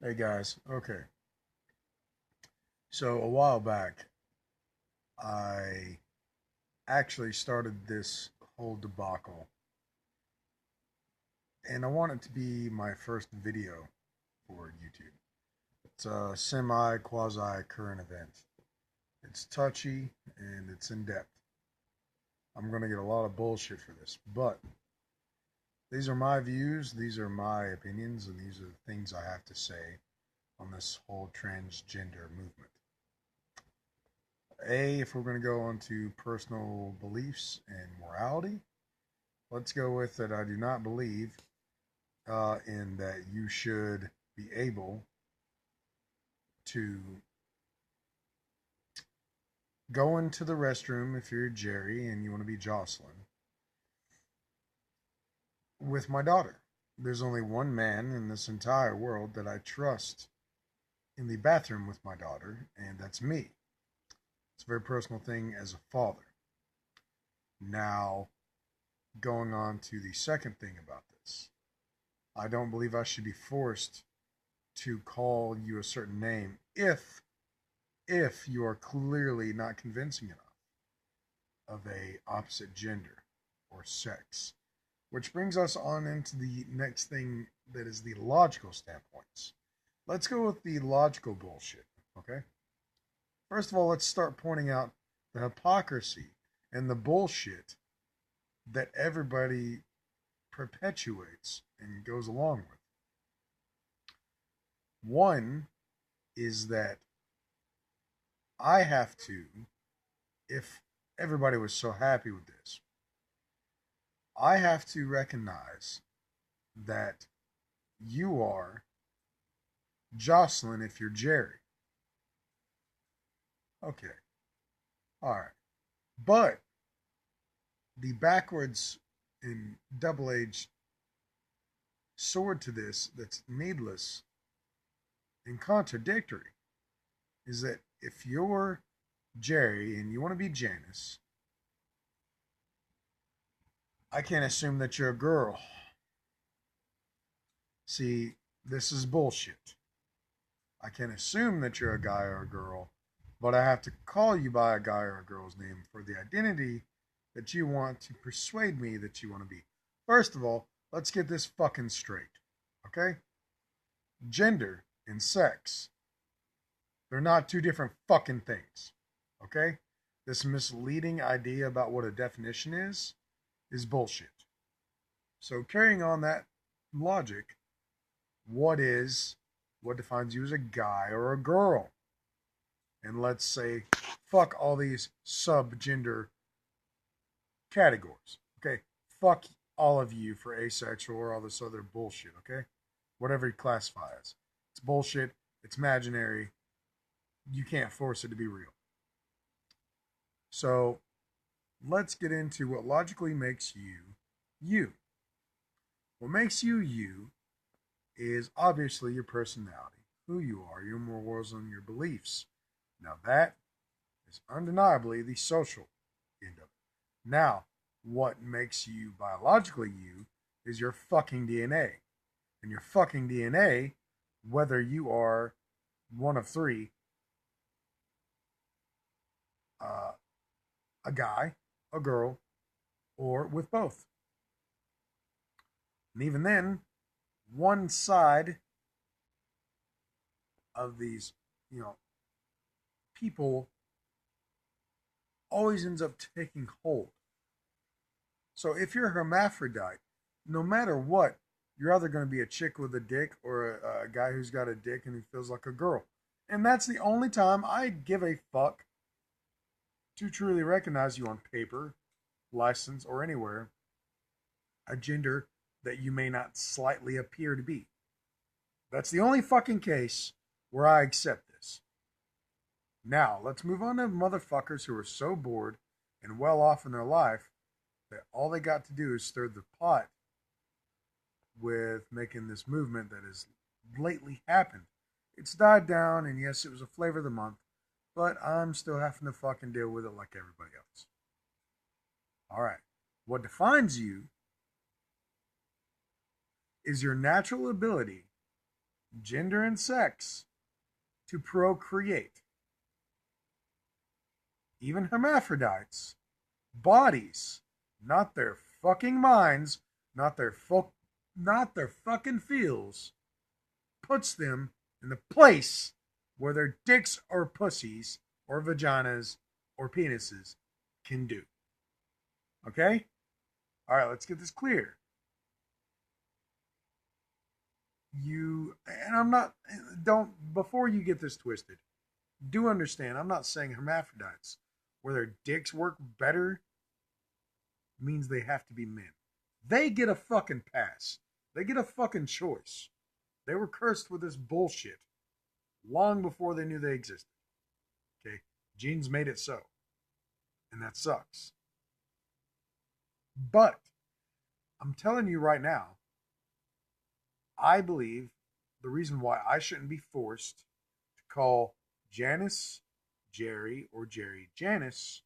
Hey guys, okay. So a while back, I actually started this whole debacle, and I want it to be my first video for YouTube. It's a semi quasi current event. It's touchy and it's in depth. I'm going to get a lot of bullshit for this, but these are my views, these are my opinions, and these are the things I have to say on this whole transgender movement. If we're going to go on to personal beliefs and morality, let's go with that. I do not believe in that you should be able to go into the restroom if you're Jerry and you want to be Jocelyn with my daughter. There's only one man in this entire world that I trust in the bathroom with my daughter, and that's me. It's a very personal thing as a father. Now, going on to the second thing about this, I don't believe I should be forced to call you a certain name if you are clearly not convincing enough of a opposite gender or sex. Which brings us on into the next thing that is the logical standpoints. Let's go with the logical bullshit, okay? First of all, let's start pointing out the hypocrisy and the bullshit that everybody perpetuates and goes along with. One is that I have to, if everybody was so happy with this, I have to recognize that you are Jocelyn if you're Jerry. Okay, all right. But the backwards and double edged sword to this that's needless and contradictory is that if you're Jerry and you want to be Janice, I can't assume that you're a girl. See, this is bullshit. I can assume that you're a guy or a girl, but I have to call you by a guy or a girl's name for the identity that you want to persuade me that you want to be. First of all, let's get this fucking straight, okay? Gender and sex, they're not two different fucking things, okay? This misleading idea about what a definition is bullshit. So, carrying on that logic, what is what defines you as a guy or a girl? And let's say, fuck all these subgender categories. Okay, fuck all of you for asexual or all this other bullshit. Okay, whatever you classify as, it's bullshit. It's imaginary. You can't force it to be real. So let's get into what logically makes you you. What makes you you is obviously your personality, who you are, your morals, and your beliefs. Now that is undeniably the social end of it. Now, what makes you biologically you is your fucking DNA. And your fucking DNA, whether you are one of three, uh, a guy, a girl, or with both. And even then, one side of these, you know, people always ends up taking hold. So if you're a hermaphrodite, no matter what, you're either going to be a chick with a dick or a guy who's got a dick and who feels like a girl. And that's the only time I give a fuck to truly recognize you on paper, license, or anywhere, a gender that you may not slightly appear to be. That's the only fucking case where I accept this. Now, let's move on to motherfuckers who are so bored and well off in their life that all they got to do is stir the pot with making this movement that has lately happened. It's died down, and yes, it was a flavor of the month, but I'm still having to fucking deal with it like everybody else. All right. What defines you is your natural ability gender and sex to procreate. Even hermaphrodites, bodies, not their fucking minds, not their fucking feels, puts them in the place where their dicks or pussies or vaginas or penises can do. Okay? All right, let's get this clear. And I'm not, before you get this twisted, do understand, I'm not saying hermaphrodites, where their dicks work better, means they have to be men. They get a fucking pass. They get a fucking choice. They were cursed with this bullshit long before they knew they existed. Okay? Genes made it so. And that sucks. But I'm telling you right now, I believe the reason why I shouldn't be forced to call Janice Jerry or Jerry Janice,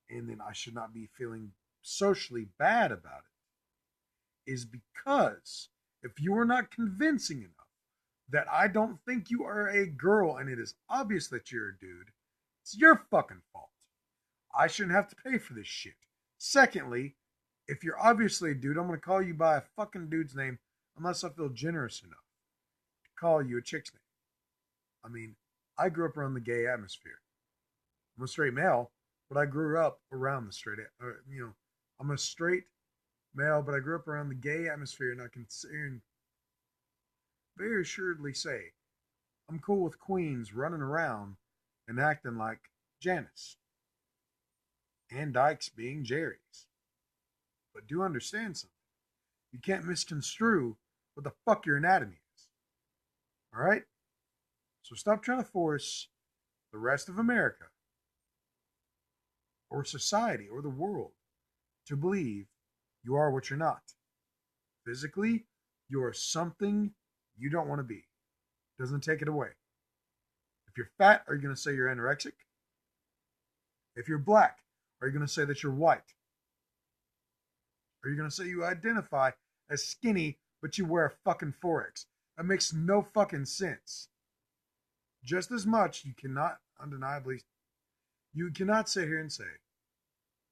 and then I should not be feeling socially bad about it, is because if you are not convincing enough that I don't think you are a girl and it is obvious that you're a dude, it's your fucking fault. I shouldn't have to pay for this shit. Secondly, if you're obviously a dude, I'm going to call you by a fucking dude's name unless I feel generous enough to call you a chick's name. I mean, I grew up around the gay atmosphere. I'm a straight male, but I grew up around the straight, I'm a straight male, but I grew up around the gay atmosphere, and I can very assuredly say I'm cool with queens running around and acting like Janice, and dykes being Jerry's. But do understand something. You can't misconstrue what the fuck your anatomy is. Alright? So stop trying to force the rest of America or society or the world to believe you are what you're not. Physically, you are something you don't want to be. Doesn't take it away. If you're fat, are you going to say you're anorexic? If you're black, are you going to say that you're white? Are you going to say you identify as skinny, but you wear a fucking Forex? That makes no fucking sense. Just as much, you cannot sit here and say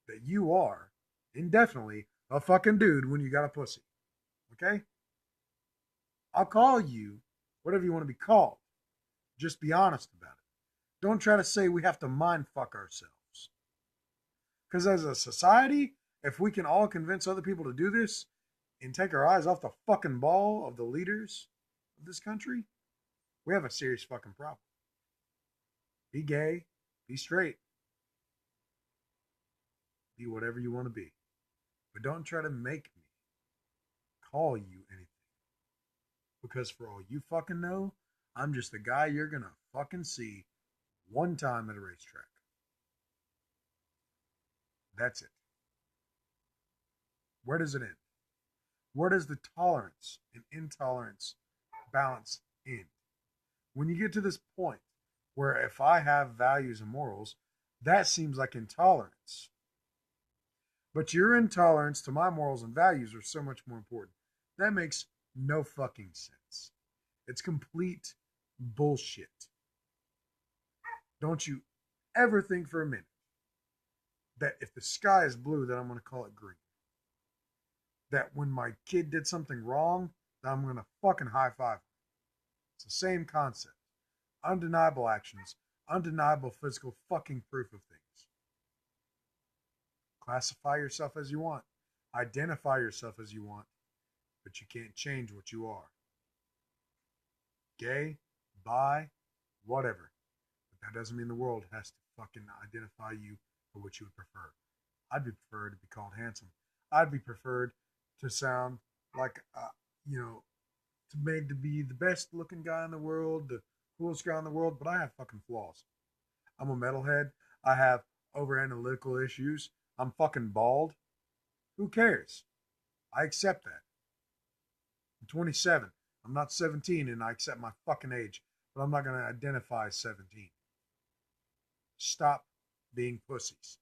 that you are indefinitely a fucking dude when you got a pussy. Okay? I'll call you whatever you want to be called. Just be honest about it. Don't try to say we have to mind fuck ourselves. Because as a society, if we can all convince other people to do this and take our eyes off the fucking ball of the leaders of this country, we have a serious fucking problem. Be gay, be straight, be whatever you want to be. But don't try to make me call you anything. Because for all you fucking know, I'm just the guy you're going to fucking see one time at a racetrack. That's it. Where does it end? Where does the tolerance and intolerance balance end? When you get to this point where if I have values and morals, that seems like intolerance. But your intolerance to my morals and values are so much more important. That makes no fucking sense. It's complete bullshit. Don't you ever think for a minute that if the sky is blue, that I'm going to call it green. That when my kid did something wrong, that I'm going to fucking high five. It's the same concept. Undeniable actions, undeniable physical fucking proof of things. Classify yourself as you want. Identify yourself as you want. But you can't change what you are. Gay, bi, whatever. But that doesn't mean the world has to fucking identify you for what you would prefer. I'd be preferred to be called handsome. I'd be preferred to sound like, made to be the best looking guy in the world, the coolest guy in the world, but I have fucking flaws. I'm a metalhead. I have over analytical issues. I'm fucking bald. Who cares? I accept that. I'm 27. I'm not 17 and I accept my fucking age, but I'm not going to identify as 17. Stop being pussies.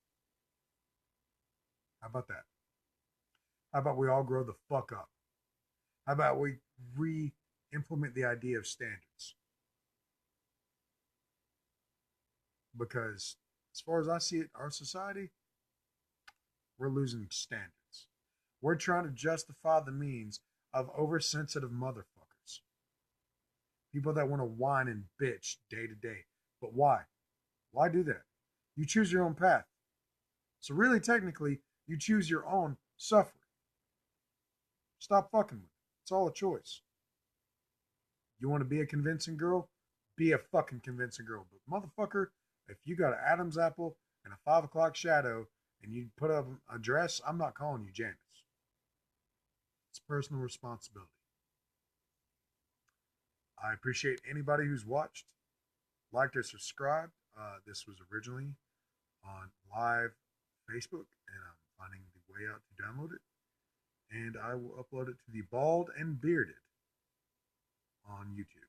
How about that? How about we all grow the fuck up? How about we implement the idea of standards. Because as far as I see it, our society, we're losing standards. We're trying to justify the means of oversensitive motherfuckers. People that want to whine and bitch day to day. But why? Why do that? You choose your own path. So really, technically, you choose your own suffering. Stop fucking with it. It's all a choice. You want to be a convincing girl? Be a fucking convincing girl. But motherfucker, if you got an Adam's apple and a 5 o'clock shadow and you put up a dress, I'm not calling you Janice. It's personal responsibility. I appreciate anybody who's watched, liked, or subscribed. This was originally on live Facebook, and I'm finding the way out to download it. And I will upload it to the Bald and Bearded on YouTube.